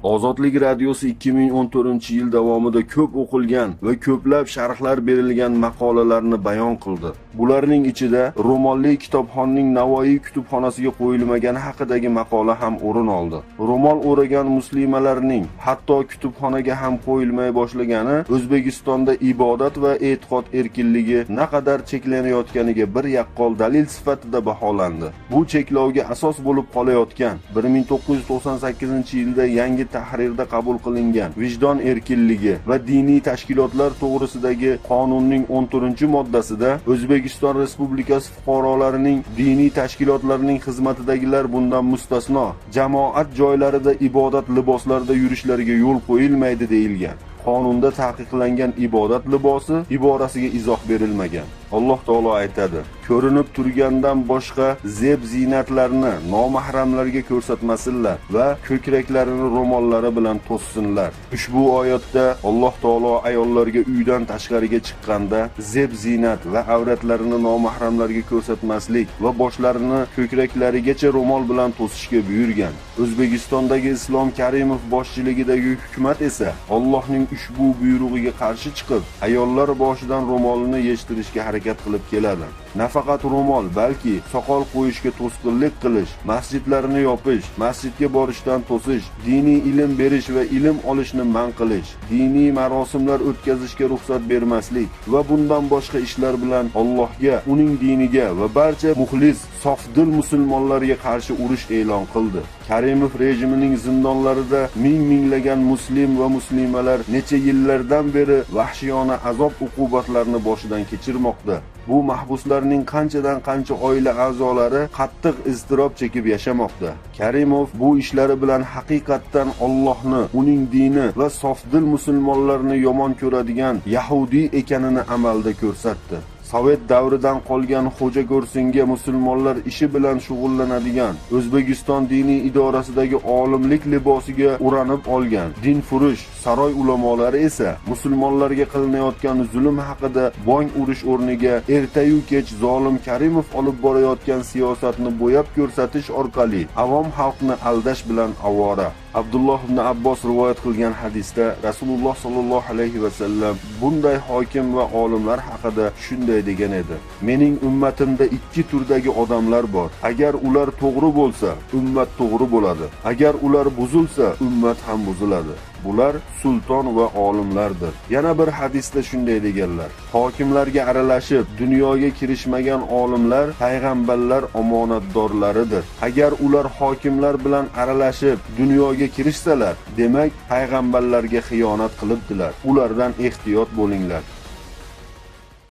Ozodlik radiosi 2014-yil davomida ko'p o'qilgan va ko'plab sharhlar berilgan maqolalarni bayon qildi. Bularning ichida ro'molli kitobxonning Navoiy kutubxonasiga qo'yilmagani haqidagi maqola ham o'rin oldi. Ro'mol o'ragan muslimalarning hatto kutubxonaga ham qo'yilmay boshlagani O'zbekistonda ibodat va e'tiqod erkinligi naqadar cheklanayotganiga bir yaqqol dalil sifatida baholandi. Bu cheklovga asos bo'lib qolayotgan 1998-yilda yangi tahrirda qabul qilingan vijdon erkinligi va diniy tashkilotlar to'g'risidagi qonunning 14-moddasida O'zbekiston Respublikasi fuqarolarining diniy tashkilotlarining xizmatidagilar bundan mustasno, jamoat joylarida ibodat liboslarida yurishlariga yo'l qo'yilmaydi deyilgan. Qonunda taqiqlangan ibodat libosi iborasiga izoh berilmagan. Alloh taolo aytadi: "Ko'rinib turgandan boshqa zeb ziynatlarni nomahramlarga ko'rsatmasinlar va ko'kraklarini ro'mollari bilan to'ssinlar." Ushbu oyatda Alloh taolo ayollarga uydan tashqariga chiqqanda zeb ziynat va avratlarini nomahramlarga ko'rsatmaslik va boshlarini ko'kraklarigacha ro'mol bilan to'sishga buyurgan. O'zbekistondagi Islom Karimov boshchiligidagi hukumat esa Allohning ushbu buyrug'iga qarshi chiqib, ayollar boshidan ro'molini yechtirishga harakat qilib keladi. Nafaqat ro'mol, balki soqol qo'yishga to'sqinlik qilish, masjidlarni yopish, masjidga borishdan to'sish, diniy ilm berish va ilm olishni man qilish, diniy marosimlar o'tkazishga ruxsat bermaslik va bundan boshqa ishlar bilan Allohga, uning diniga va barcha muxlis, sofdil musulmonlarga qarshi urush e'lon qildi. Karimov rejimining zindonlarida ming-minglagan muslim va muslimalar necha yillardan beri vahshiyona azob uqubatlarni boshidan kechirmoqda. Bu mahbuslarning qanchadan qancha oila a'zolari qattiq iztirob chekib yashamoqda. Karimov bu ishlari bilan haqiqatdan Allohni, uning dini va sofdil musulmonlarni yomon ko'radigan yahudiy ekanini amalda ko'rsatdi. Sovet davridan qolgan xo'ja ko'rsinga musulmonlar ishi bilan shug'ullanadigan O'zbekiston diniy idorasidagi olimlik libosiga o'ranib olgan dinfurush saroy ulamolari esa musulmonlarga qilinayotgan zulm haqida bong urish o'rniga ertayu kech zolim Karimov olib borayotgan siyosatni bo'yab ko'rsatish orqali avom xalqni aldash bilan avora. Abdulloh ibn Abbos rivoyat qilgan hadisda Rasululloh sallallohu alayhi va sallam bunday hokim va olimlar haqida shunday degan edi: "Mening ummatimda ikki turdagi odamlar bor. Agar ular to'g'ri bo'lsa, ummat to'g'ri bo'ladi. Agar ular buzilsa, ummat ham buziladi. Bular sulton va olimlardir." Yana bir hadisda shunday deganlar: "Hokimlarga aralashib dunyoga kirishmagan olimlar payg'ambarlar omonatdorlaridir. Agar ular hokimlar bilan aralashib dunyoga kirishsalar, demak payg'ambarlarga xiyonat qilibdilar. Ulardan ehtiyot bo'linglar."